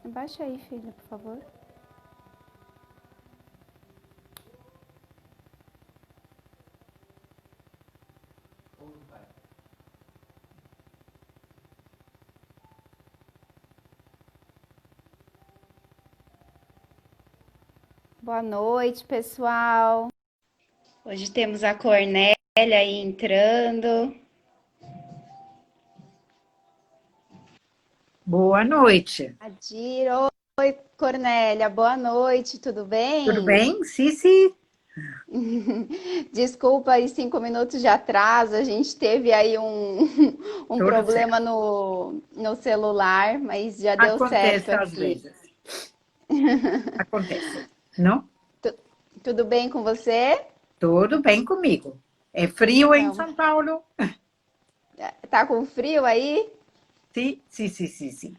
Baixa aí, filha, por favor. Boa noite, pessoal. Hoje temos a Cornélia aí entrando. Boa noite. A Diro. Oi, Cornélia, boa noite, tudo Tudo bem? bem? Sim, sim. Desculpa aí 5 minutos de atraso, a gente teve aí um Tudo problema certo. no celular, mas já deu certo Acontece às aqui. vezes. Acontece, não? Tu- Tudo bem com você? Tudo bem comigo. É frio em Então, São Paulo? tá com frio aí? Sim, sim, sim, sim, sim.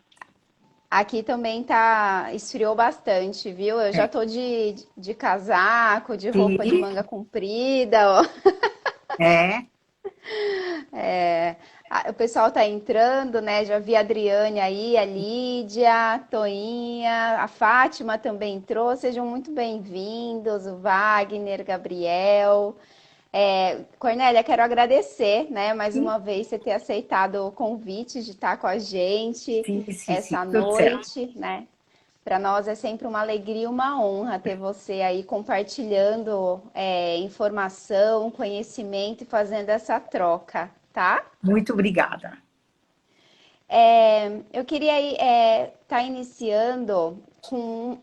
Aqui também esfriou bastante, viu? Eu já É. tô de casaco, de roupa de Sim, manga comprida, ó. é. É, o pessoal tá entrando, né? Já vi a Adriane aí, a Lídia, a Toinha, a Fátima também entrou. Sejam muito bem-vindos, o Wagner, Gabriel. Cornélia, quero agradecer, né, mais Sim, uma vez você ter aceitado o convite de estar com a gente sim, sim, sim. essa Tudo certo. noite, né? Para nós é sempre uma alegria e uma honra ter você aí compartilhando informação, conhecimento e fazendo essa troca, tá? Muito obrigada. Eu queria estar iniciando com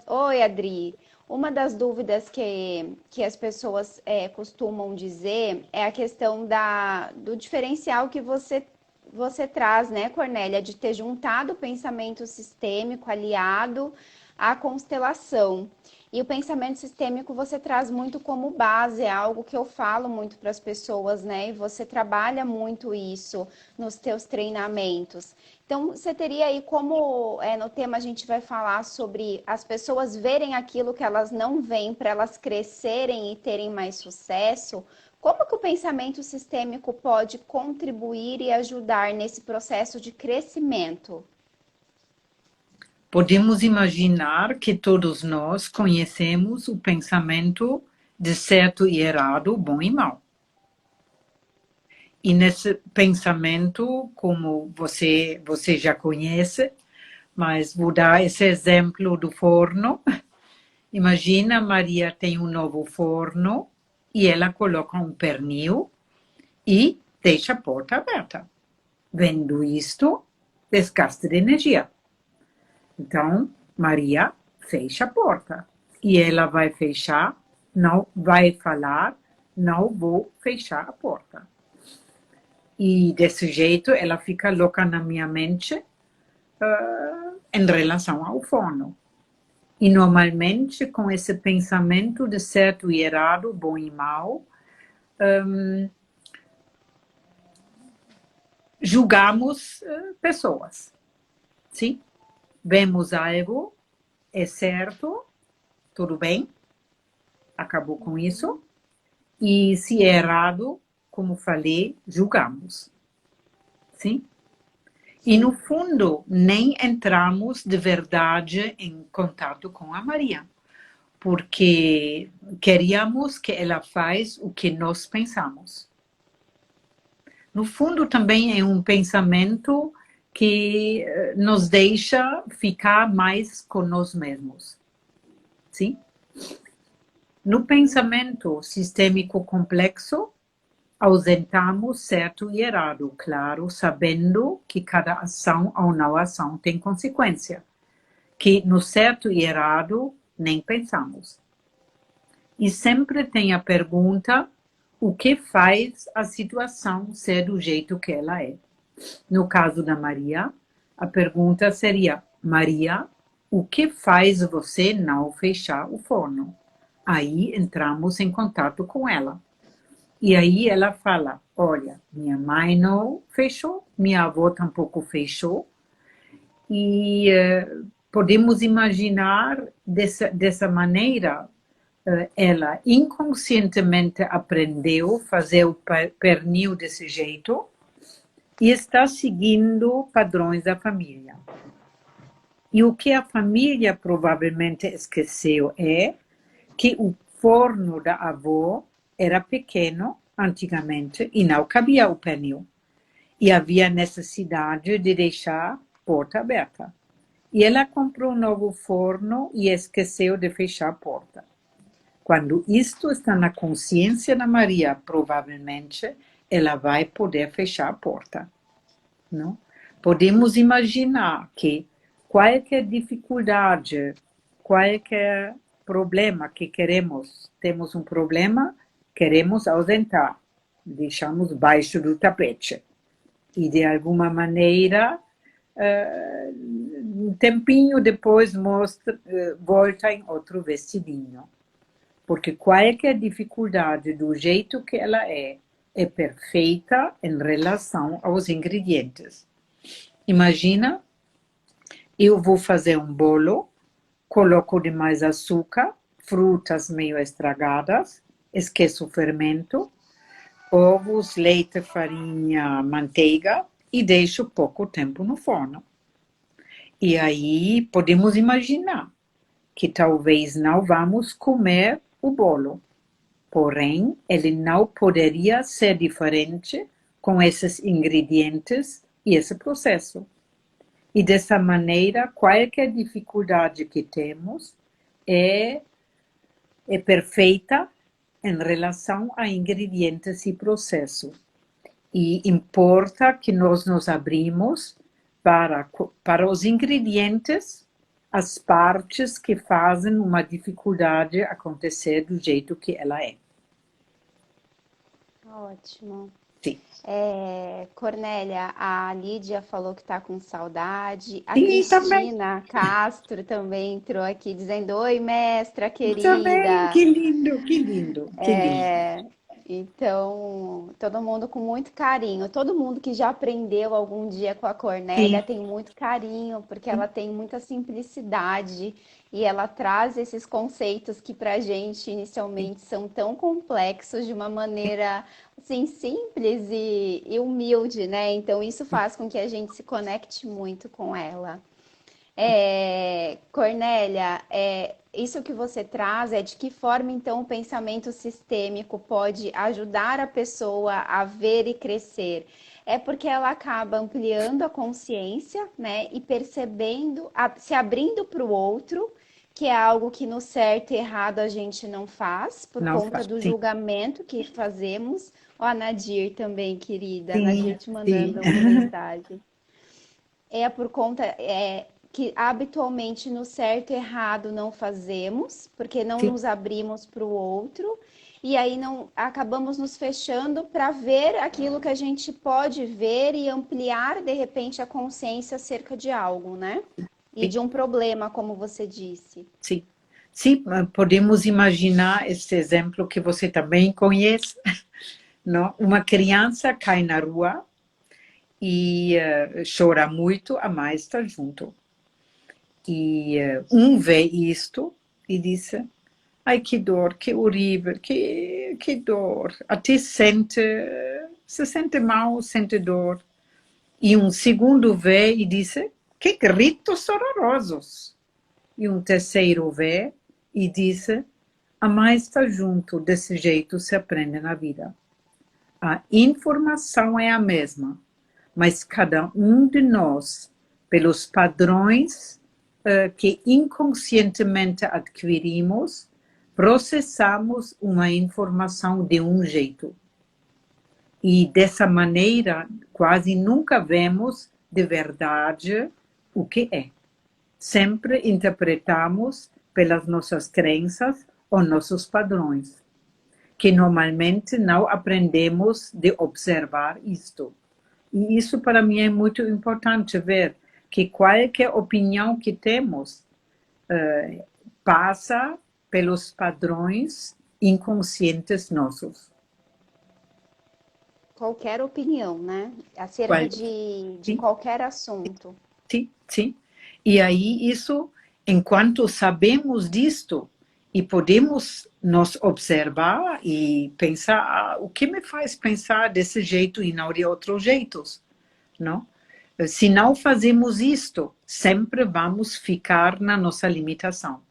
Oi, Adri. Uma das dúvidas que as pessoas costumam dizer é a questão do diferencial que você traz, né, Cornélia, de ter juntado o pensamento sistêmico aliado à constelação. E o pensamento sistêmico você traz muito como base, é algo que eu falo muito para as pessoas, né? E você trabalha muito isso nos teus treinamentos. Então, você teria aí como, no tema a gente vai falar sobre as pessoas verem aquilo que elas não veem para elas crescerem e terem mais sucesso. Como que o pensamento sistêmico pode contribuir e ajudar nesse processo de crescimento? Podemos imaginar que todos nós conhecemos o pensamento de certo e errado, bom e mal. E nesse pensamento, como você já conhece, mas vou dar esse exemplo do forno. Imagina, Maria tem um novo forno e ela coloca um pernil e deixa a porta aberta. Vendo isto, desgaste de energia. Então, Maria fecha a porta e ela vai fechar, não vai falar, não vou fechar a porta. E desse jeito ela fica louca na minha mente em relação ao forno. E normalmente com esse pensamento de certo e errado, bom e mal, julgamos pessoas. Sim? Vemos algo, é certo, tudo bem, acabou com isso. E se é errado, como falei, julgamos. Sim? E no Sim. fundo, nem entramos de verdade em contato com a Maria, porque queríamos que ela faz o que nós pensamos. No fundo, também é um pensamento que nos deixa ficar mais com nós mesmos. Sim? No pensamento sistêmico complexo, ausentamos certo e errado, claro, sabendo que cada ação ou não ação tem consequência, que no certo e errado nem pensamos. E sempre tem a pergunta: o que faz a situação ser do jeito que ela é? No caso da Maria, a pergunta seria: Maria, o que faz você não fechar o forno? Aí entramos em contato com ela. E aí ela fala: olha, minha mãe não fechou, minha avó tampouco fechou, e podemos imaginar dessa maneira, ela inconscientemente aprendeu a fazer o pernil desse jeito e está seguindo padrões da família. E o que a família provavelmente esqueceu é que o forno da avó era pequeno antigamente e não cabia o pernil. E havia necessidade de deixar a porta aberta. E ela comprou um novo forno e esqueceu de fechar a porta. Quando isto está na consciência da Maria, provavelmente ela vai poder fechar a porta. Não? Podemos imaginar que qualquer dificuldade, qualquer problema que queremos, temos um problema, queremos ausentar, deixamos baixo do tapete. E de alguma maneira, um tempinho depois volta em outro vestidinho. Porque qualquer dificuldade do jeito que ela é perfeita em relação aos ingredientes. Imagina, eu vou fazer um bolo, coloco demais açúcar, frutas meio estragadas, esqueço o fermento, ovos, leite, farinha, manteiga e deixo pouco tempo no forno. E aí podemos imaginar que talvez não vamos comer o bolo. Porém, ele não poderia ser diferente com esses ingredientes e esse processo. E dessa maneira, qualquer dificuldade que temos é perfeita em relação a ingredientes e processo. E importa que nós nos abrimos para os ingredientes, as partes que fazem uma dificuldade acontecer do jeito que ela é. Ótimo. Sim. Cornélia, a Lídia falou que está com saudade. A Sim, também. Cristina Castro também entrou aqui dizendo: Oi, mestra Também, querida. que lindo, que lindo, que lindo. Então, todo mundo com muito carinho. Todo mundo que já aprendeu algum dia com a Cornélia Sim, tem muito carinho, porque ela tem muita simplicidade e ela traz esses conceitos que para a gente inicialmente são tão complexos de uma maneira assim simples e humilde, né? Então, isso faz com que a gente se conecte muito com ela. Cornélia, isso que você traz é de que forma então o pensamento sistêmico pode ajudar a pessoa a ver e crescer? É porque ela acaba ampliando a consciência, né, e percebendo, se abrindo para o outro, que é algo que no certo e errado a gente não faz, por não conta faz. do Sim, julgamento que fazemos. Ó, a Nadir também, querida, a sim, Nadir te sim. mandando uma mensagem. É por conta que habitualmente no certo e errado não fazemos, porque não Sim, nos abrimos para o outro, e aí não acabamos nos fechando para ver aquilo que a gente pode ver e ampliar de repente a consciência acerca de algo, né? E sim, de um problema, como você disse. sim. Sim, podemos imaginar esse exemplo que você também conhece, não? Uma criança cai na rua e chora muito, a mãe está junto. E um vê isto e diz: ai, que dor, que horrível, que dor. Até se sente mal, sente dor. E um segundo vê e diz: que gritos horrorosos. E um terceiro vê e diz: a mãe está junto, desse jeito se aprende na vida. A informação é a mesma, mas cada um de nós, pelos padrões que inconscientemente adquirimos, processamos uma informação de um jeito. E dessa maneira, quase nunca vemos de verdade o que é. Sempre interpretamos pelas nossas crenças ou nossos padrões, que normalmente não aprendemos de observar isto. E isso para mim é muito importante ver que qualquer opinião que temos passa pelos padrões inconscientes nossos. Qualquer opinião, né? Acerca Qual? de Sim, qualquer assunto. sim, sim. E aí isso, enquanto sabemos disto e podemos nos observar e pensar, o que me faz pensar desse jeito e não de outros jeitos, não? Se não fazemos isto, sempre vamos ficar na nossa limitação.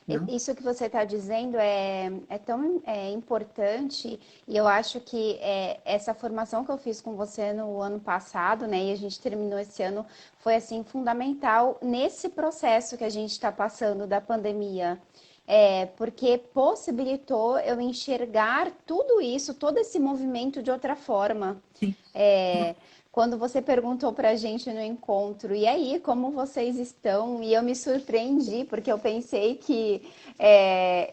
Não? Isso que você está dizendo é tão importante, e eu acho que essa formação que eu fiz com você no ano passado, né, e a gente terminou esse ano, foi assim fundamental nesse processo que a gente está passando da pandemia. Porque possibilitou eu enxergar tudo isso, todo esse movimento de outra forma. Sim. Quando você perguntou para a gente no encontro, e aí, como vocês estão? E eu me surpreendi, porque eu pensei que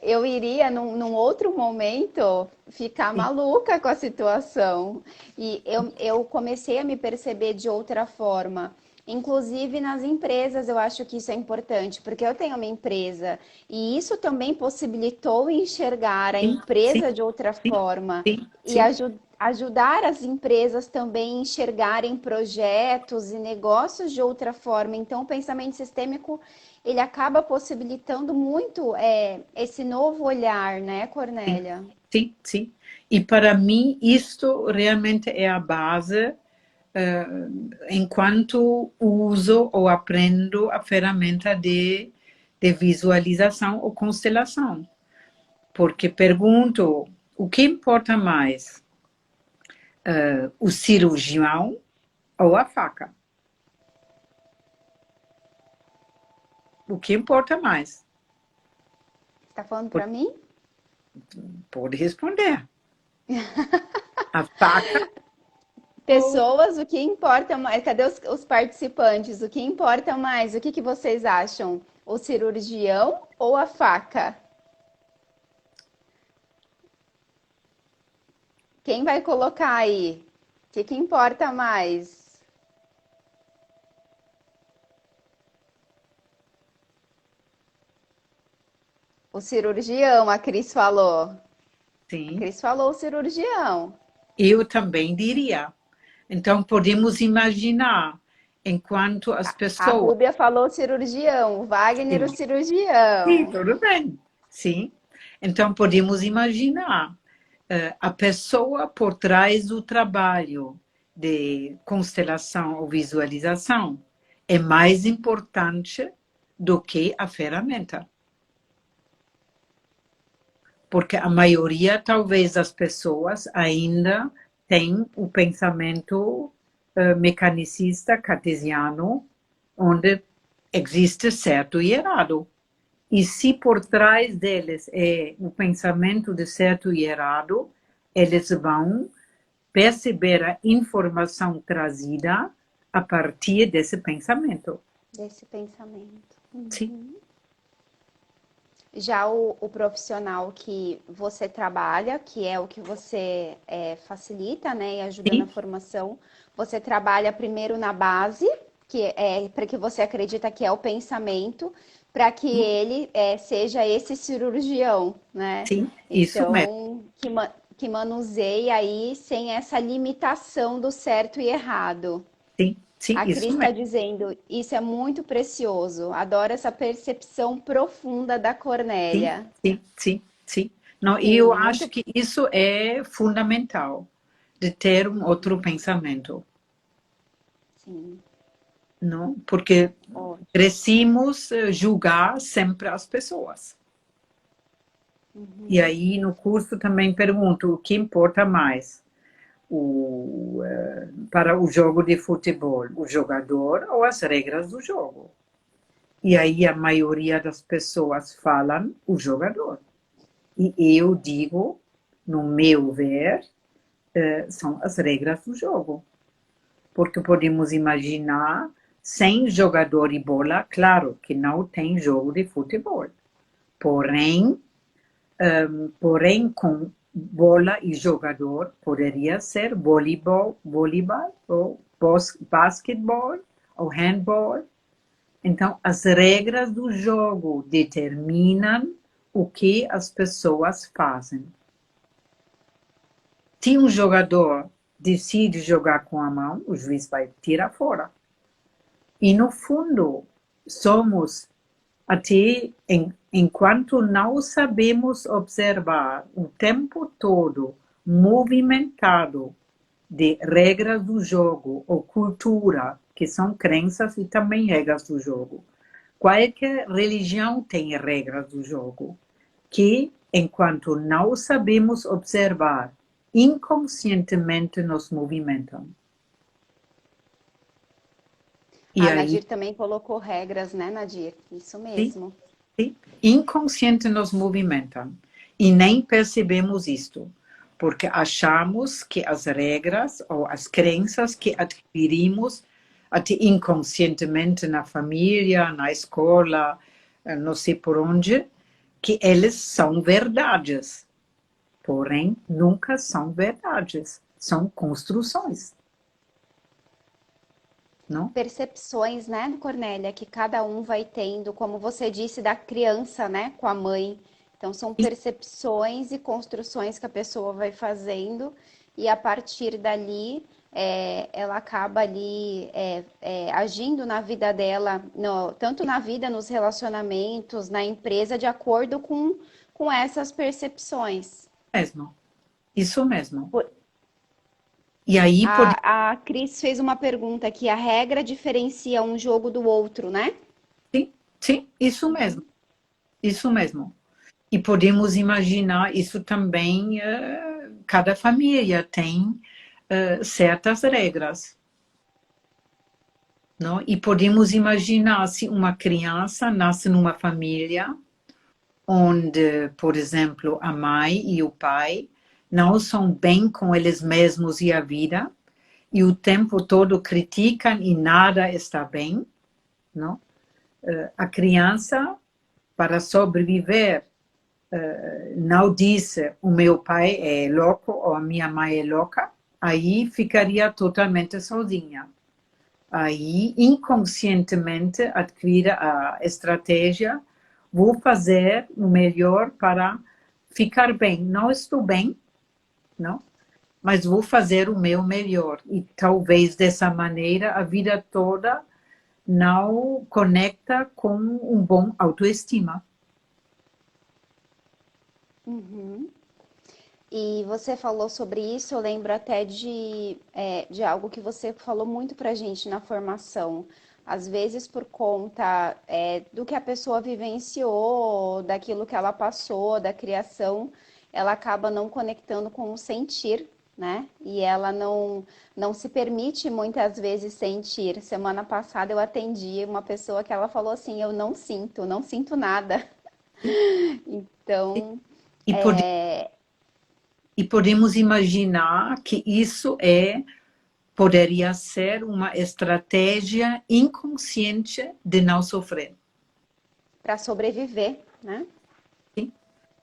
eu iria, num outro momento, ficar Sim. maluca com a situação. E eu comecei a me perceber de outra forma. Inclusive nas empresas, eu acho que isso é importante, porque eu tenho uma empresa e isso também possibilitou enxergar a Sim, sim, empresa de outra sim, forma sim, e sim, ajudar as empresas também a enxergarem projetos e negócios de outra forma. Então, o pensamento sistêmico, ele acaba possibilitando muito esse novo olhar, né, sim, Cornélia? sim, sim. E para mim, isto realmente é a base eh, enquanto uso ou aprendo a ferramenta de visualização ou constelação. Porque pergunto, o que importa mais? O cirurgião ou a faca? O que importa mais? Está falando para mim? Pode responder. A faca ou... Pessoas, o que importa mais? Cadê os participantes? O que importa mais? O que vocês acham? O cirurgião ou a faca? Quem vai colocar aí? O que importa mais? O cirurgião, a Cris falou. A Sim, Cris falou o cirurgião. eu também diria. Então, podemos imaginar, enquanto as A pessoas... Rúbia falou cirurgião. O Wagner, o Sim, sim, cirurgião. tudo bem. Sim. Então, podemos imaginar a pessoa por trás do trabalho de constelação ou visualização é mais importante do que a ferramenta. Porque a maioria, talvez, das pessoas ainda tem o pensamento mecanicista cartesiano, onde existe certo e errado. E se por trás deles é o pensamento de certo e errado, eles vão perceber a informação trazida a partir desse pensamento. Desse pensamento. Sim, Já o profissional que você trabalha, que é o que você facilita, né, e ajuda na sim, formação, você trabalha primeiro na base, que é para que você acredita que é o pensamento, para que ele seja esse cirurgião, né? sim, isso mesmo. Então, que manuseie aí sem essa limitação do certo e errado. Sim, sim, A isso Cris está mesmo. dizendo, isso é muito precioso. Adoro essa percepção profunda da Sim, Cornélia. sim, sim, sim. Não, e eu Sim, acho muito. que isso é fundamental, de ter um outro pensamento, Sim, não? Porque ótimo. crescimos julgar sempre as pessoas. E aí no curso também pergunto o que importa mais para o jogo de futebol, o jogador ou as regras do jogo. E aí a maioria das pessoas falam o jogador. E eu digo, no meu ver, são as regras do jogo. Porque podemos imaginar, sem jogador e bola, claro que não tem jogo de futebol. Porém, com bola e jogador, poderia ser voleibol ou basquetebol ou handball. Então, as regras do jogo determinam o que as pessoas fazem. Se um jogador decide jogar com a mão, o juiz vai tirar fora. E, no fundo, somos até enquanto não sabemos observar o tempo todo movimentado de regras do jogo ou cultura, que são crenças e também regras do jogo. Qualquer religião tem regras do jogo, que, enquanto não sabemos observar, inconscientemente nos movimentam. E A aí, Nadir também colocou regras, né, Nadir? Isso sim, mesmo. sim, inconsciente nos movimentam. E nem percebemos isto, porque achamos que as regras ou as crenças que adquirimos até inconscientemente na família, na escola, não sei por onde, que eles são verdades. Porém, nunca são verdades. São construções. Não? Percepções, né, Cornélia, que cada um vai tendo, como você disse, da criança, né, com a mãe. Então, são percepções e construções que a pessoa vai fazendo, e a partir dali, ela acaba ali agindo na vida dela, tanto na vida, nos relacionamentos, na empresa, de acordo com essas percepções. Mesmo. Isso mesmo. Por- E aí podemos. a Cris fez uma pergunta aqui: a regra diferencia um jogo do outro, né? Sim, sim, isso mesmo. Isso mesmo. E podemos imaginar isso também, cada família tem certas regras. Não? E podemos imaginar se uma criança nasce numa família onde, por exemplo, a mãe e o pai não são bem com eles mesmos e a vida, e o tempo todo criticam e nada está bem, não? A criança, para sobreviver, não disse o meu pai é louco ou a minha mãe é louca, aí ficaria totalmente sozinha. Aí, inconscientemente, adquire a estratégia, vou fazer o melhor para ficar bem. Não estou bem, não? Mas vou fazer o meu melhor. E talvez dessa maneira a vida toda não conecta com um bom autoestima. Uhum. E você falou sobre isso, eu lembro até de algo que você falou muito pra gente na formação. Às vezes, por conta do que a pessoa vivenciou, daquilo que ela passou, da criação, ela acaba não conectando com o sentir, né? E ela não se permite muitas vezes sentir. Semana passada eu atendi uma pessoa que ela falou assim: eu não sinto nada. Então, E, pode, e podemos imaginar que isso poderia ser uma estratégia inconsciente de não sofrer. para sobreviver, né? Sim?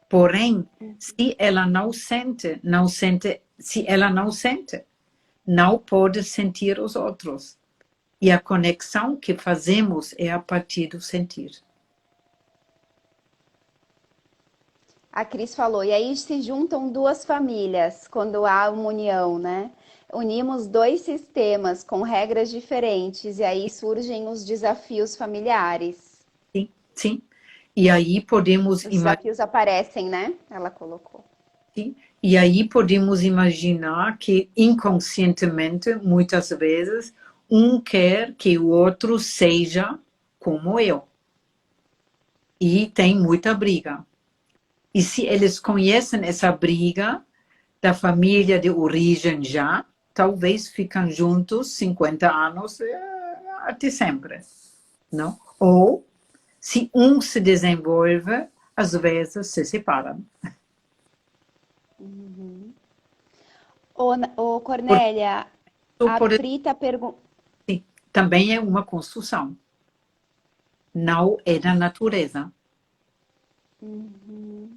Porém, se ela não sente, se ela não sente, não pode sentir os outros. E a conexão que fazemos é a partir do sentir. A Cris falou, e aí se juntam duas famílias quando há uma união, né? Unimos dois sistemas com regras diferentes e aí surgem os desafios familiares. Sim, sim. E aí podemos Os imaginar. desafios aparecem, né? Ela colocou. E aí podemos imaginar que inconscientemente, muitas vezes, um quer que o outro seja como eu. E tem muita briga. E se eles conhecem essa briga da família de origem já, talvez ficam juntos 50 anos até sempre, não? Ou, se um se desenvolve, às vezes se separam. Ô Cornélia, a Por Pri tá perguntando. também é uma construção. Não é da natureza. Não.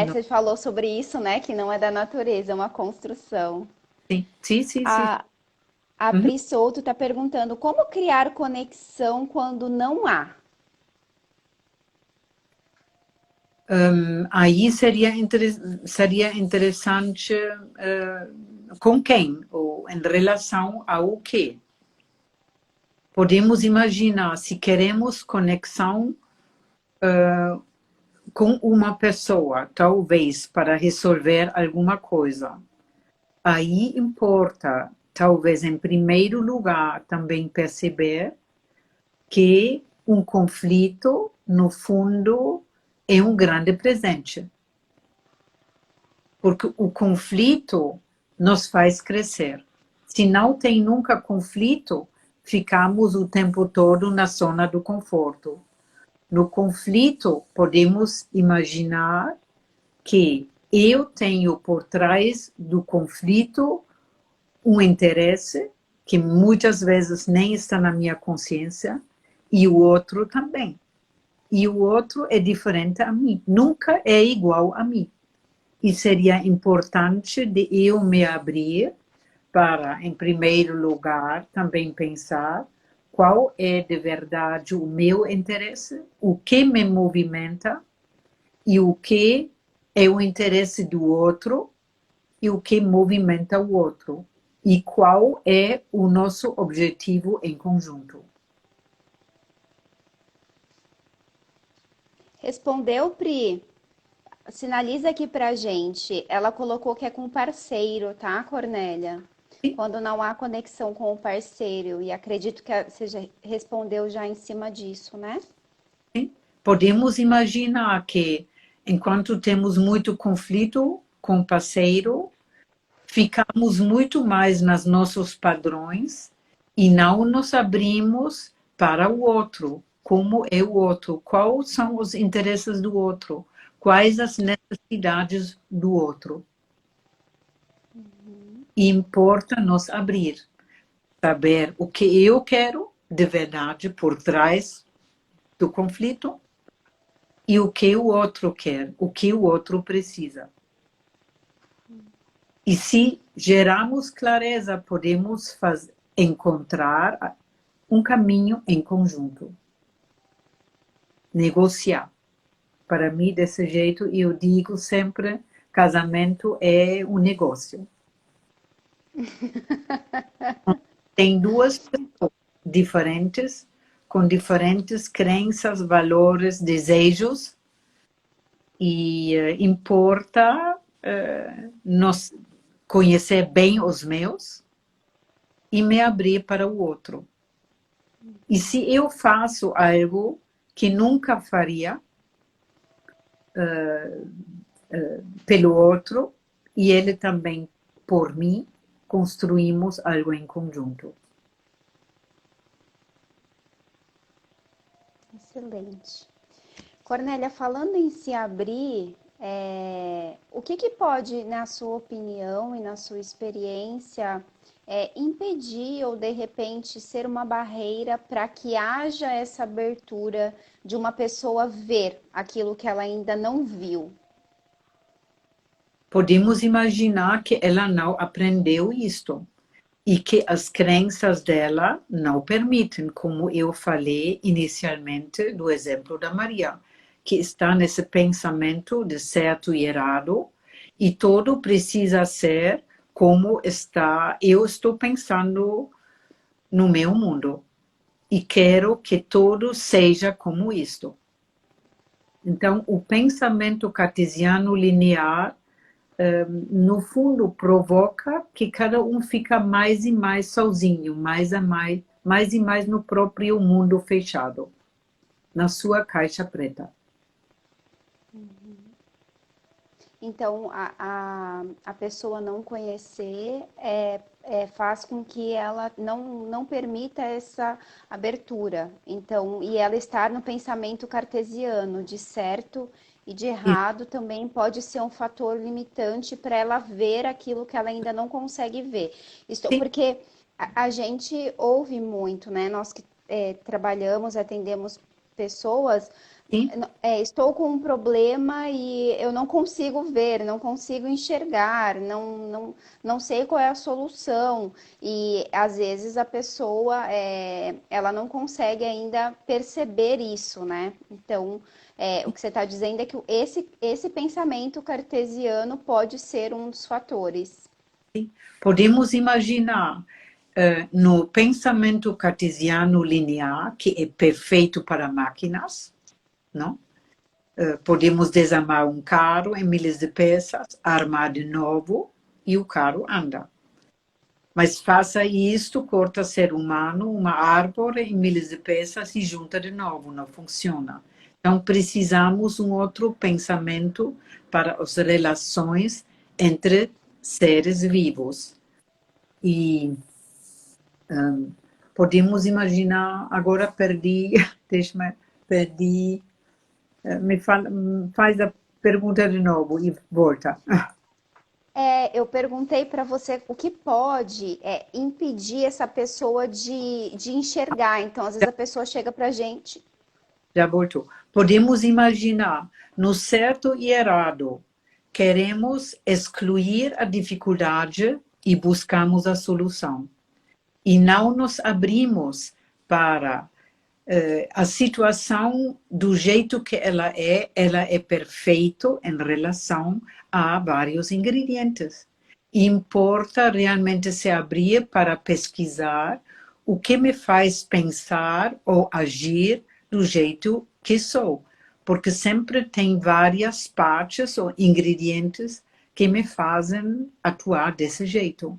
Você falou sobre isso, né? Que não é da natureza, é uma construção. Sim, sim, sim, sim. A, a Uhum. Pri Souto está perguntando como criar conexão quando não há. Aí seria interessante com quem, ou em relação ao quê. Podemos imaginar, se queremos conexão com uma pessoa, talvez para resolver alguma coisa. Aí importa, talvez em primeiro lugar, também perceber que um conflito, no fundo, é um grande presente. Porque o conflito nos faz crescer. Se não tem nunca conflito, ficamos o tempo todo na zona do conforto. No conflito, podemos imaginar que eu tenho por trás do conflito um interesse que muitas vezes nem está na minha consciência e o outro também. E o outro é diferente a mim, nunca é igual a mim. E seria importante de eu me abrir para, em primeiro lugar, também pensar qual é de verdade o meu interesse, o que me movimenta e o que é o interesse do outro e o que movimenta o outro. E qual é o nosso objetivo em conjunto. Respondeu, Pri? Sinaliza aqui pra gente. Ela colocou que é com parceiro, tá, Cornélia? Quando não há conexão com o parceiro. E acredito que você já respondeu já em cima disso, né? Podemos imaginar que, enquanto temos muito conflito com o parceiro, ficamos muito mais nos nossos padrões e não nos abrimos para o outro. Como é o outro? Quais são os interesses do outro? Quais as necessidades do outro? E importa nos abrir, saber o que eu quero de verdade por trás do conflito e o que o outro quer, o que o outro precisa. E se gerarmos clareza, podemos encontrar um caminho em conjunto. Negociar. Para mim, desse jeito, eu digo sempre, casamento é um negócio. Tem duas pessoas diferentes, com diferentes crenças, valores, desejos, e importa nos conhecer bem os meus e me abrir para o outro. E se eu faço algo que nunca faria pelo outro, e ele também por mim, construímos algo em conjunto. Excelente. Cornélia, falando em se abrir, o que pode, na sua opinião e na sua experiência, impedir ou de repente ser uma barreira para que haja essa abertura de uma pessoa ver aquilo que ela ainda não viu? Podemos imaginar que ela não aprendeu isto e que as crenças dela não permitem, como eu falei inicialmente do exemplo da Maria, que está nesse pensamento de certo e errado, e tudo precisa ser como eu estou pensando no meu mundo, e quero que tudo seja como isto. Então, o pensamento cartesiano linear no fundo, provoca que cada um fica mais e mais sozinho, mais e mais no próprio mundo fechado, na sua caixa preta. Então, a pessoa não conhecer faz com que ela não permita essa abertura. Então, e ela estar no pensamento cartesiano de certo e de errado também pode ser um fator limitante para ela ver aquilo que ela ainda não consegue ver. Porque a gente ouve muito, né? Nós que trabalhamos, atendemos pessoas. Estou com um problema e eu não consigo ver, não consigo enxergar, não sei qual é a solução. E às vezes a pessoa ela não consegue ainda perceber isso, né? Então, o que você está dizendo é que esse pensamento cartesiano pode ser um dos fatores. Podemos imaginar no pensamento cartesiano linear, que é perfeito para máquinas, não? Podemos desarmar um carro em milhares de peças, armar de novo, e o carro anda. Mas faça isto, corta ser humano, uma árvore em milhas de peças e junta de novo, não funciona. Então, precisamos um outro pensamento para as relações entre seres vivos. E podemos imaginar, agora perdi, perdi, faz a pergunta de novo e volta. Eu perguntei para você o que pode impedir essa pessoa de enxergar. Então, às vezes a pessoa chega para a gente. Já voltou. Podemos imaginar, no certo e errado, queremos excluir a dificuldade e buscamos a solução. E não nos abrimos para a situação do jeito que ela é perfeita em relação a vários ingredientes. Importa realmente se abrir para pesquisar o que me faz pensar ou agir do jeito que sou, porque sempre tem várias partes ou ingredientes que me fazem atuar desse jeito.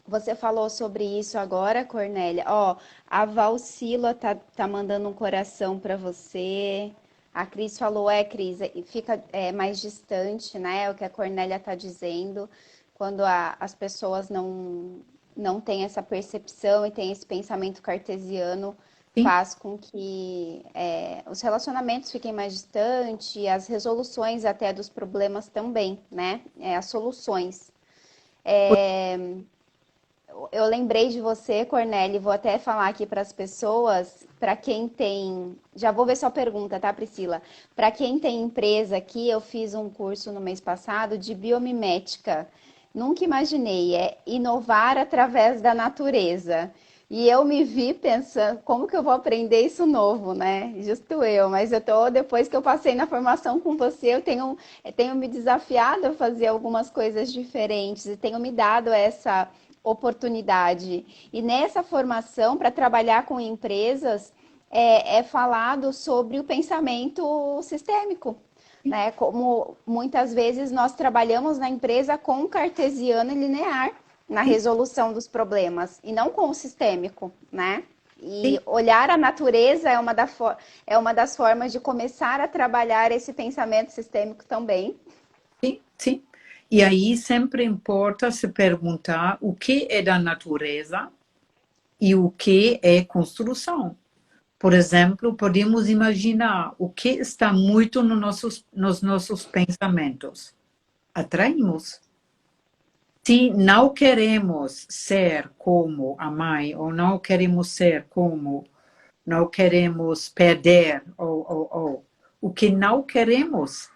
Você falou sobre isso agora, Cornélia. Ó, a Valcila tá mandando um coração para você. A Cris falou, Cris, e fica mais distante, né? O que a Cornélia tá dizendo, quando as pessoas não têm essa percepção e têm esse pensamento cartesiano, Sim, faz com que os relacionamentos fiquem mais distantes, as resoluções até dos problemas também, né? As soluções. Eu lembrei de você, Cornélia, e vou até falar aqui para as pessoas, para quem tem. Já vou ver sua pergunta, tá, Priscila? Para quem tem empresa aqui, eu fiz um curso no mês passado de biomimética. Nunca imaginei, é inovar através da natureza. E eu me vi pensando, como que eu vou aprender isso novo, né? Justo eu, mas depois que eu passei na formação com você, eu tenho me desafiado a fazer algumas coisas diferentes e tenho me dado essa oportunidade. E nessa formação, para trabalhar com empresas, é falado sobre o pensamento sistêmico. Né? Como muitas vezes nós trabalhamos na empresa com o cartesiano e linear na sim, resolução dos problemas e não com o sistêmico, né? sim. E olhar a natureza é uma das formas de começar a trabalhar esse pensamento sistêmico também. Sim, sim. E aí sempre importa se perguntar o que é da natureza e o que é construção. Por exemplo, podemos imaginar o que está muito nos nossos pensamentos. Atraímos. Se não queremos ser como a mãe, ou não queremos ser como, não queremos perder, ou o que não queremos,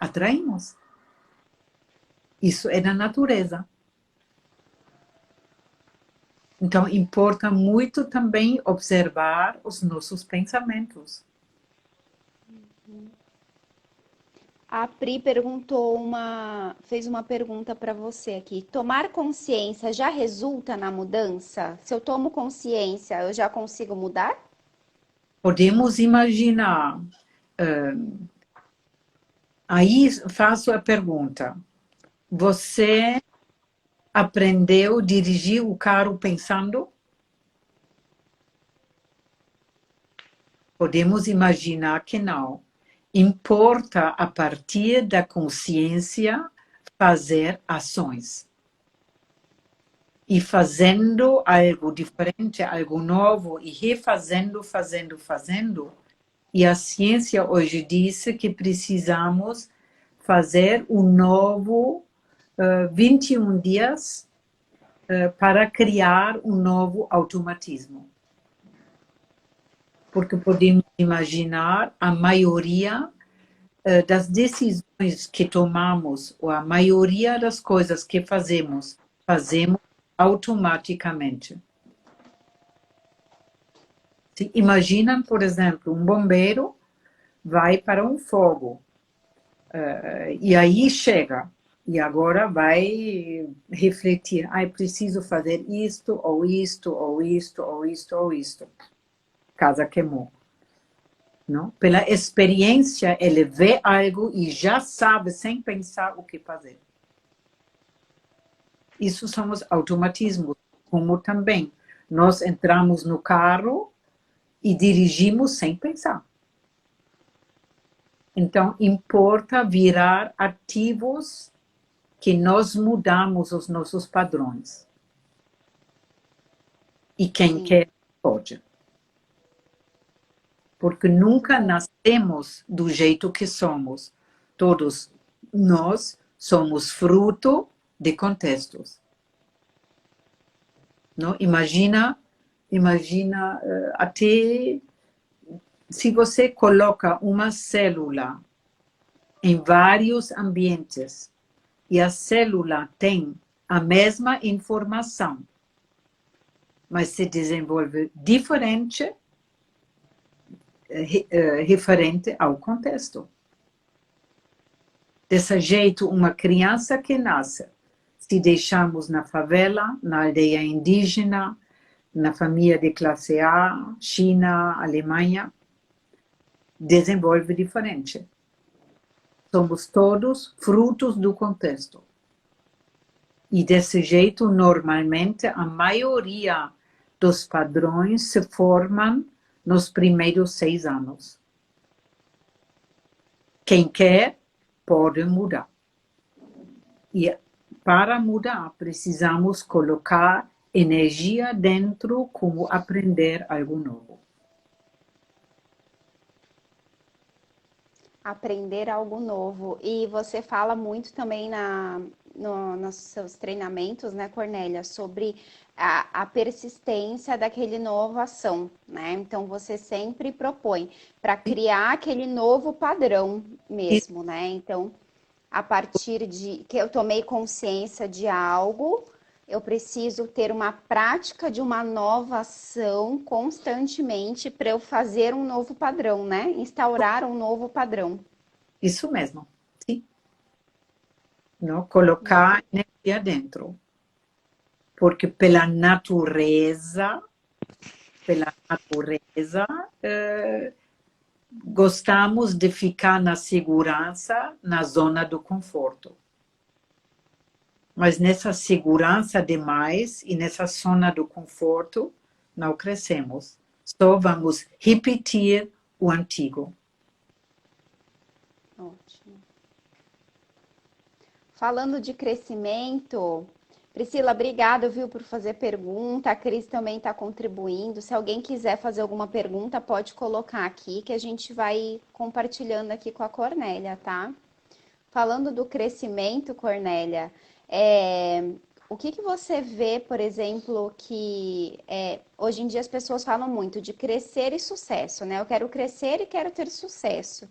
atraímos. Isso é da natureza. Então, importa muito também observar os nossos pensamentos. A Pri fez uma pergunta para você aqui. Tomar consciência já resulta na mudança? Se eu tomo consciência, eu já consigo mudar? Podemos imaginar. Aí faço a pergunta: você aprendeu a dirigir o carro pensando? Podemos imaginar que não. Importa, a partir da consciência, fazer ações. E fazendo algo diferente, algo novo, e refazendo, fazendo. E a ciência hoje diz que precisamos fazer um novo 21 dias para criar um novo automatismo. Porque podemos imaginar a maioria das decisões que tomamos, ou a maioria das coisas que fazemos automaticamente. Imaginam, por exemplo, um bombeiro vai para um fogo, e aí chega, e agora vai refletir, preciso fazer isto, ou isto, ou isto, ou isto, ou isto. Casa queimou. não? Pela experiência, ele vê algo e já sabe, sem pensar, o que fazer. Isso são os automatismos, como também nós entramos no carro e dirigimos sem pensar. Então, importa virar ativos que nós mudamos os nossos padrões. E quem quer, pode. Porque nunca nascemos do jeito que somos. Todos nós somos fruto de contextos. Não? Imagina até se você coloca uma célula em vários ambientes e a célula tem a mesma informação, mas se desenvolve diferente, referente ao contexto. Desse jeito, uma criança que nasce, se deixamos na favela, na aldeia indígena, na família de classe A, China, Alemanha, desenvolve diferente. Somos todos frutos do contexto. E desse jeito, normalmente, a maioria dos padrões se formam nos primeiros 6 anos. Quem quer, pode mudar. E para mudar, precisamos colocar energia dentro, como aprender algo novo. Aprender algo novo. E você fala muito também nos seus treinamentos, né, Cornélia, sobre a persistência daquele inovação, né? Então você sempre propõe para criar aquele novo padrão mesmo, né? Então, a partir de que eu tomei consciência de algo, eu preciso ter uma prática de uma nova ação constantemente para eu fazer um novo padrão, né? Instaurar um novo padrão. Isso mesmo, sim. Não? Colocar energia dentro. Porque pela natureza, gostamos de ficar na segurança, na zona do conforto. Mas nessa segurança demais e nessa zona do conforto, não crescemos. Só vamos repetir o antigo. Ótimo. Falando de crescimento, Priscila, obrigada, viu, por fazer pergunta. A Cris também está contribuindo. Se alguém quiser fazer alguma pergunta, pode colocar aqui, que a gente vai compartilhando aqui com a Cornélia, tá? Falando do crescimento, Cornélia, o que você vê, por exemplo, que hoje em dia as pessoas falam muito de crescer e sucesso, né? Eu quero crescer e quero ter sucesso.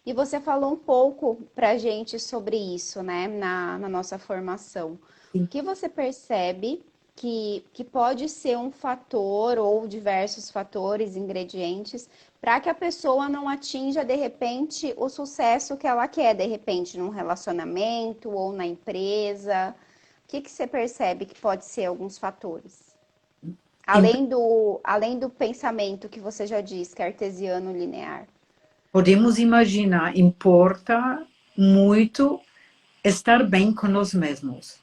E você falou um pouco para a gente sobre isso, né, na nossa formação. Sim. O que você percebe que pode ser um fator ou diversos fatores, ingredientes, para que a pessoa não atinja, de repente, o sucesso que ela quer, de repente, num relacionamento ou na empresa? O que você percebe que pode ser alguns fatores? Além do pensamento que você já disse, que é artesiano linear. Podemos imaginar, importa muito estar bem com nós mesmos.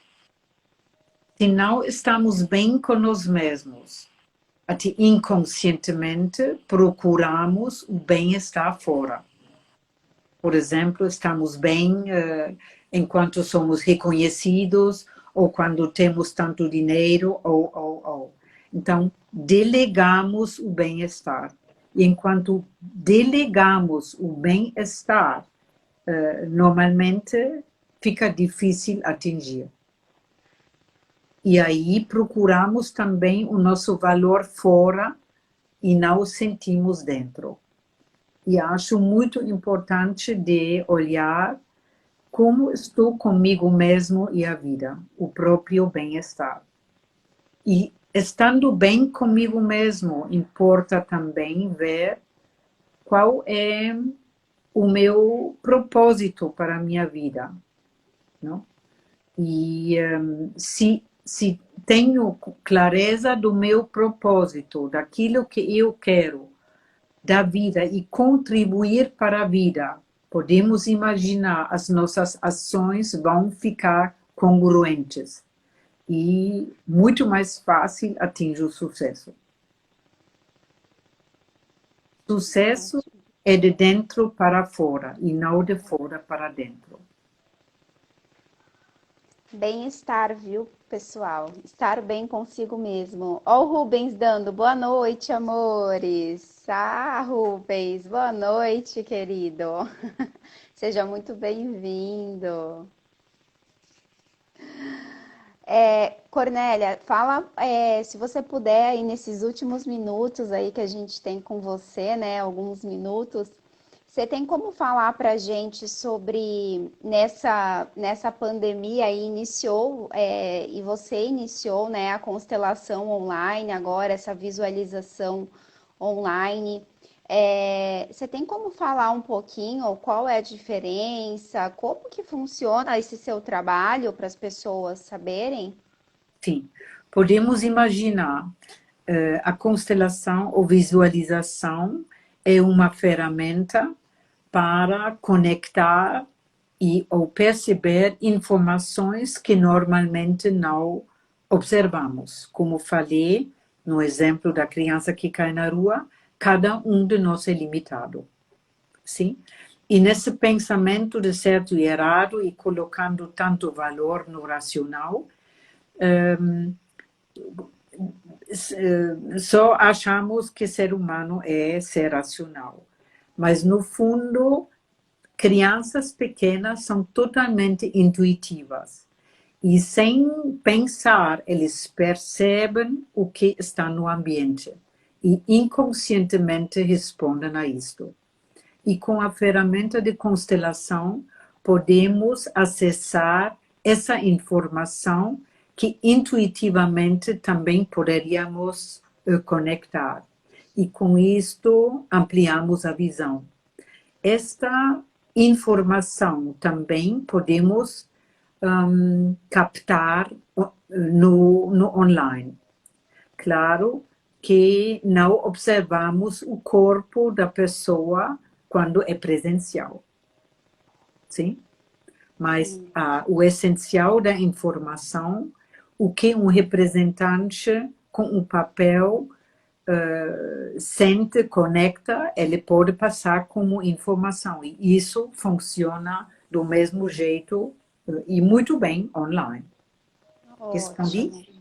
Se não estamos bem com nós mesmos, até inconscientemente procuramos o bem-estar fora. Por exemplo, estamos bem enquanto somos reconhecidos, ou quando temos tanto dinheiro, ou. Então, delegamos o bem-estar. E enquanto delegamos o bem-estar, normalmente fica difícil atingir. E aí procuramos também o nosso valor fora e não o sentimos dentro. E acho muito importante de olhar como estou comigo mesmo e a vida, o próprio bem-estar. E estando bem comigo mesmo, importa também ver qual é o meu propósito para a minha vida, não? E se tenho clareza do meu propósito, daquilo que eu quero, da vida e contribuir para a vida, podemos imaginar as nossas ações vão ficar congruentes e muito mais fácil atingir o sucesso. Sucesso é de dentro para fora e não de fora para dentro. Bem-estar, viu, pessoal? Estar bem consigo mesmo. Ó o Rubens dando boa noite, amores. Ah, Rubens, boa noite, querido. Seja muito bem-vindo. Cornélia, fala, se você puder, aí nesses últimos minutos aí que a gente tem com você, né, alguns minutos, você tem como falar para a gente sobre nessa pandemia aí iniciou, e você iniciou, né, a constelação online agora, essa visualização online. Você tem como falar um pouquinho qual é a diferença, como que funciona esse seu trabalho para as pessoas saberem? Sim, podemos imaginar a constelação ou visualização é uma ferramenta para conectar ou perceber informações que normalmente não observamos. Como falei no exemplo da criança que cai na rua, cada um de nós é limitado. Sim? E nesse pensamento de certo e errado e colocando tanto valor no racional, só achamos que ser humano é ser racional. Mas, no fundo, crianças pequenas são totalmente intuitivas. E, sem pensar, eles percebem o que está no ambiente. E, inconscientemente, respondem a isto. E, com a ferramenta de constelação, podemos acessar essa informação que intuitivamente também poderíamos conectar. E com isto ampliamos a visão. Esta informação também podemos captar no online. Claro que não observamos o corpo da pessoa quando é presencial. Sim? Mas o essencial da informação, o que um representante com um papel sente, conecta, ele pode passar como informação. E isso funciona do mesmo jeito e muito bem online. Respondi? Ótimo.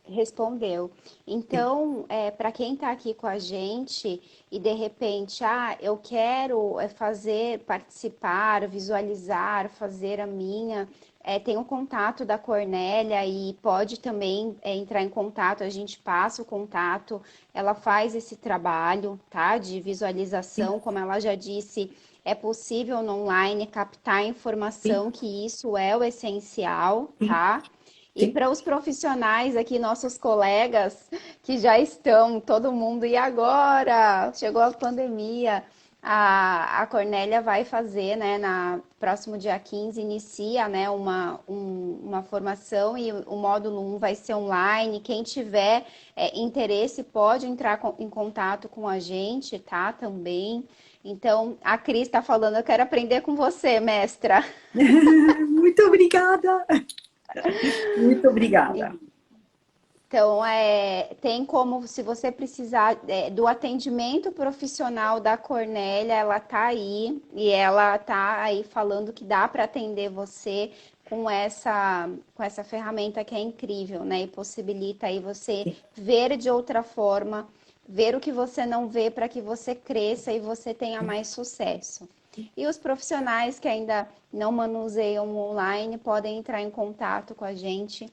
Respondeu. Então, para quem está aqui com a gente e de repente, eu quero fazer, participar, visualizar, fazer a minha, tem o contato da Cornélia e pode também entrar em contato, a gente passa o contato, ela faz esse trabalho, tá, de visualização, como ela já disse, é possível no online captar informação, que isso é o essencial, tá? E Sim. para os profissionais aqui, nossos colegas que já estão, todo mundo, e agora? Chegou a pandemia. A Cornélia vai fazer, né, na próximo dia 15, inicia, né, uma formação e o módulo 1 vai ser online. Quem tiver interesse pode entrar em contato com a gente, tá? Também. Então, a Cris está falando, eu quero aprender com você, mestra. Muito obrigada. Muito obrigada. Então, tem como, se você precisar do atendimento profissional da Cornélia, ela tá aí e ela tá aí falando que dá para atender você com essa ferramenta que é incrível, né? E possibilita aí você ver de outra forma, ver o que você não vê para que você cresça e você tenha mais sucesso. E os profissionais que ainda não manuseiam online podem entrar em contato com a gente,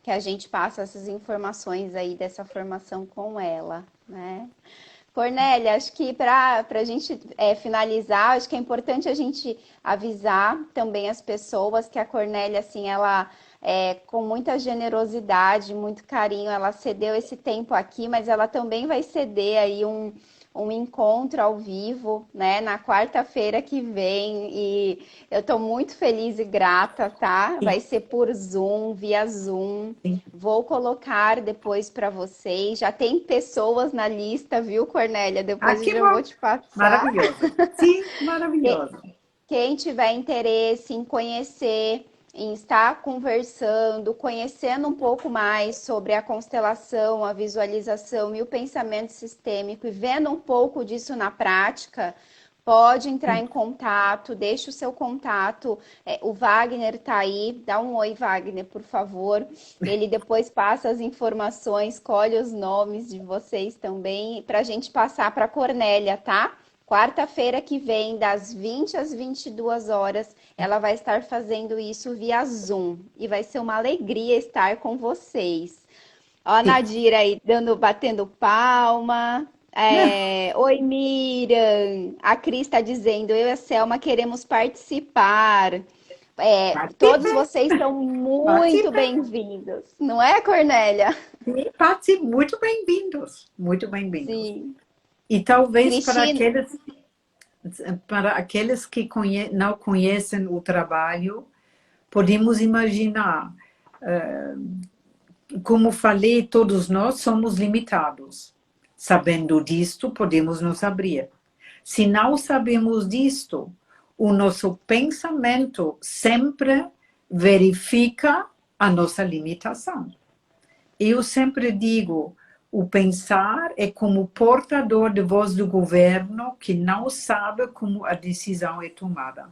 que a gente passa essas informações aí dessa formação com ela, né? Cornélia, acho que para a gente finalizar, acho que é importante a gente avisar também as pessoas que a Cornélia, assim, ela com muita generosidade, muito carinho, ela cedeu esse tempo aqui, mas ela também vai ceder aí um encontro ao vivo, né, na quarta-feira que vem. E eu estou muito feliz e grata, tá? Sim, Vai ser por Zoom, via Zoom. sim. Vou colocar depois para vocês. Já tem pessoas na lista, viu, Cornélia? Ah, Depois eu que já vou bom. te passar. Maravilhoso. Sim, Que- maravilhoso. Quem tiver interesse em conhecer, em estar conversando, conhecendo um pouco mais sobre a constelação, a visualização e o pensamento sistêmico e vendo um pouco disso na prática, pode entrar Sim. em contato, deixa o seu contato. O Wagner tá aí, dá um oi, Wagner, por favor. Ele depois passa as informações, escolhe os nomes de vocês também, para a gente passar para a Cornélia, tá? Quarta-feira que vem, das 20 às 22 horas, ela vai estar fazendo isso via Zoom. E vai ser uma alegria estar com vocês. Ó, a Sim. Nadira aí batendo palma. Oi, Miriam. A Cris está dizendo, eu e a Selma queremos participar. Todos Participe, vocês são muito participe. bem-vindos. Não é, Cornélia? Sim, participe. Muito bem-vindos. Muito bem-vindos. Sim. E talvez Cristina, para aqueles que não conhecem o trabalho, podemos imaginar, como falei, todos nós somos limitados. Sabendo disto, podemos nos abrir. Se não sabemos disto, o nosso pensamento sempre verifica a nossa limitação. Eu sempre digo, o pensar é como portador de voz do governo que não sabe como a decisão é tomada.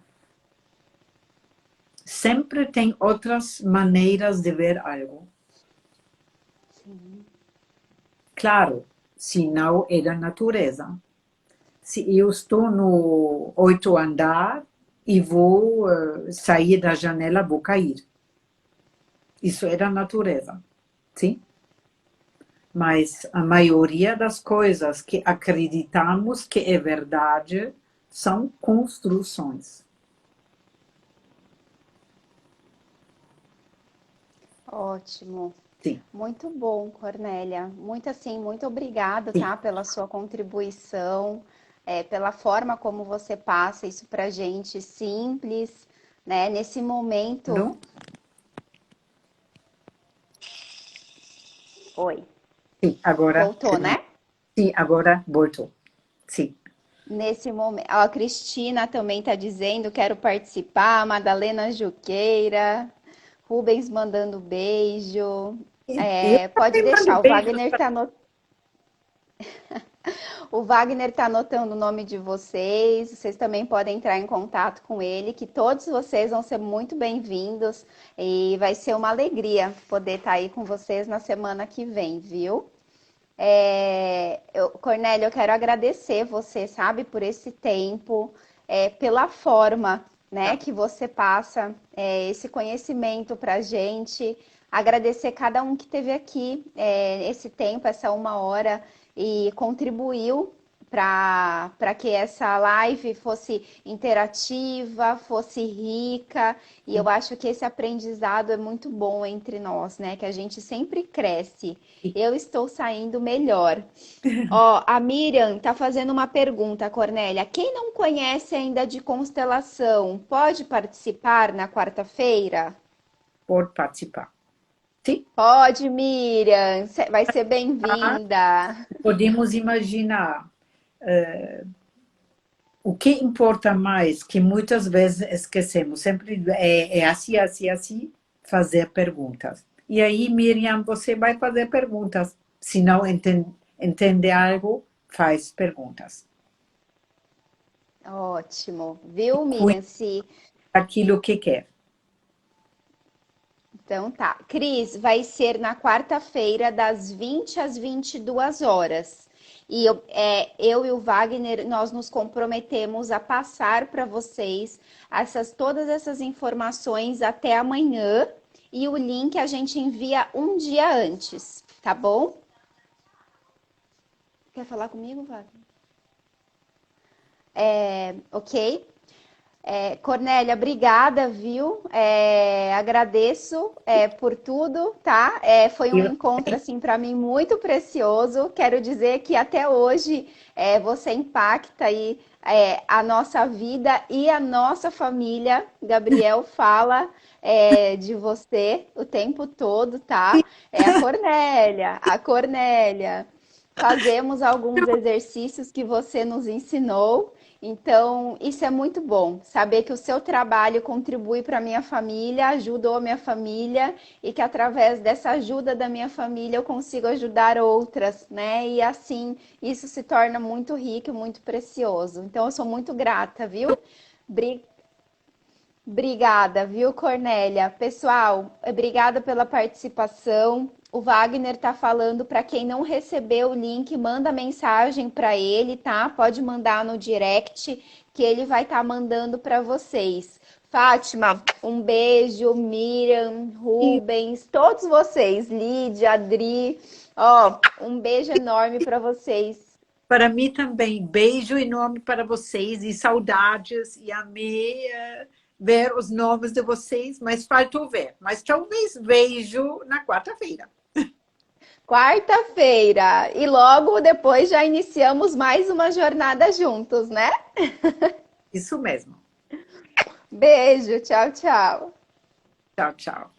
Sempre tem outras maneiras de ver algo. Claro, se não é da natureza. Se eu estou no 8º andar e vou sair da janela, vou cair. Isso é da natureza, sim? Mas a maioria das coisas que acreditamos que é verdade são construções. ótimo. Sim, Muito bom, Cornélia. Muito assim, muito obrigada, sim. tá, pela sua contribuição, pela forma como você passa isso pra gente, simples, né? Nesse momento. Não? Oi, Sim, agora, voltou, né? sim, agora voltou. Sim. Nesse momento. Ó, a Cristina também tá dizendo, quero participar, Madalena Juqueira, Rubens mandando beijo. Eu Pode também mando deixar, beijos. O Wagner está anotando o nome de vocês. Vocês também podem entrar em contato com ele, que todos vocês vão ser muito bem-vindos e vai ser uma alegria poder estar aí com vocês na semana que vem, viu? Cornélia, eu quero agradecer você, sabe, por esse tempo, pela forma, né, Tá. que você passa esse conhecimento para a gente. Agradecer cada um que esteve aqui esse tempo, essa 1 hora, e contribuiu para que essa live fosse interativa, fosse rica, e eu acho que esse aprendizado é muito bom entre nós, né? Que a gente sempre cresce. Eu estou saindo melhor. Ó, a Miriam tá fazendo uma pergunta, Cornélia. Quem não conhece ainda de constelação, pode participar na quarta-feira? Pode participar. Sim. Pode, Miriam. Vai ser Ah, bem-vinda. podemos imaginar o que importa mais, que muitas vezes esquecemos, sempre é assim, assim, assim, fazer perguntas. E aí, Miriam, você vai fazer perguntas. Se não entende algo, faz perguntas. Ótimo. Viu, Cuide Miriam? Se daquilo que quer. Então tá. Cris, vai ser na quarta-feira, das 20 às 22 horas. E eu e o Wagner, nós nos comprometemos a passar para vocês todas essas informações até amanhã. E o link a gente envia um dia antes, tá bom? Quer falar comigo, Wagner? Ok? Cornélia, obrigada, viu? Agradeço por tudo, tá? Foi um encontro, assim, para mim muito precioso. Quero dizer que até hoje você impacta aí a nossa vida e a nossa família. Gabriel fala de você o tempo todo, tá? É a Cornélia, a Cornélia. Fazemos alguns exercícios que você nos ensinou. Então, isso é muito bom, saber que o seu trabalho contribui para a minha família, ajudou a minha família e que através dessa ajuda da minha família eu consigo ajudar outras, né? E assim, isso se torna muito rico, muito precioso. Então, eu sou muito grata, viu? Bri- Obrigada, viu, Cornélia? Pessoal, obrigada pela participação. O Wagner tá falando para quem não recebeu o link, manda mensagem para ele, tá? Pode mandar no direct que ele vai estar mandando para vocês. Fátima, um beijo, Miriam, Rubens, todos vocês, Lídia, Adri, ó, um beijo enorme para vocês. Para mim também, beijo enorme para vocês e saudades, e amei ver os nomes de vocês, mas faltou ver. Mas talvez vejo na quarta-feira. Quarta-feira. E logo depois já iniciamos mais uma jornada juntos, né? Isso mesmo. Beijo, tchau, tchau. Tchau, tchau.